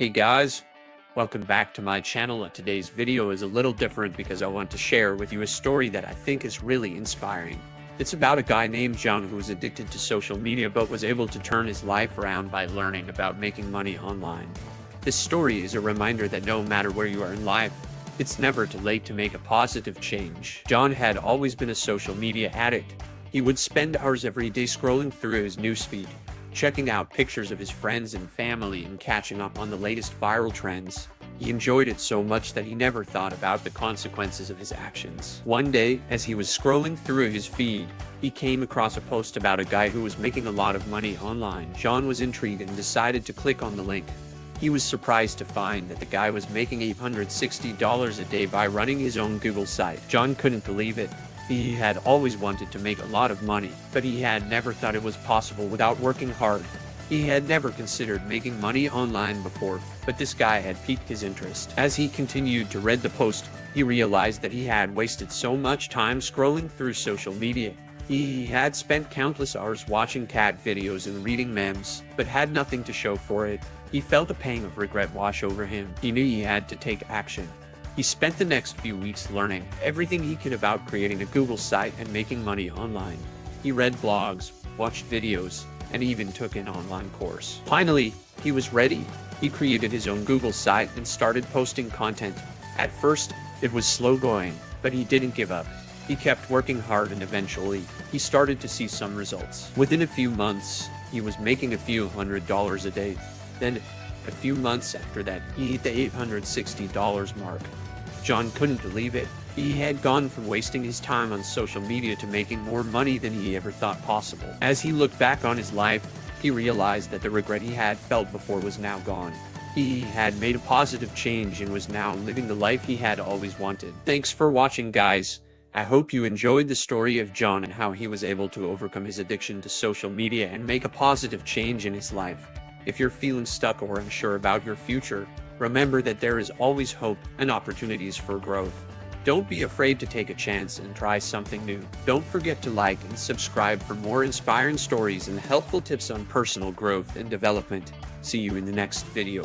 Hey guys, welcome back to my channel. Today's video is a little different because I want to share with you a story that I think is really inspiring. It's about a guy named John who was addicted to social media but was able to turn his life around by learning about making money online. This story is a reminder that no matter where you are in life, it's never too late to make a positive change. John had always been a social media addict. He would spend hours every day scrolling through his newsfeed, checking out pictures of his friends and family and catching up on the latest viral trends. He enjoyed it so much that he never thought about the consequences of his actions. One day, as he was scrolling through his feed, he came across a post about a guy who was making a lot of money online. John was intrigued and decided to click on the link. He was surprised to find that the guy was making $860 a day by running his own Google site. John couldn't believe it. He had always wanted to make a lot of money, but he had never thought it was possible without working hard. He had never considered making money online before, but this guy had piqued his interest. As he continued to read the post, he realized that he had wasted so much time scrolling through social media. He had spent countless hours watching cat videos and reading memes, but had nothing to show for it. He felt a pang of regret wash over him. He knew he had to take action. He spent the next few weeks learning everything he could about creating a Google site and making money online. He read blogs, watched videos, and even took an online course. Finally, he was ready. He created his own Google site and started posting content. At first, it was slow going, but he didn't give up. He kept working hard and eventually, he started to see some results. Within a few months, he was making a few $100s a day. Then, a few months after that, he hit the $860 mark. John couldn't believe it. He had gone from wasting his time on social media to making more money than he ever thought possible. As he looked back on his life, he realized that the regret he had felt before was now gone. He had made a positive change and was now living the life he had always wanted. Thanks for watching, guys. I hope you enjoyed the story of John and how he was able to overcome his addiction to social media and make a positive change in his life. If you're feeling stuck or unsure about your future, remember that there is always hope and opportunities for growth. Don't be afraid to take a chance and try something new. Don't forget to like and subscribe for more inspiring stories and helpful tips on personal growth and development. See you in the next video.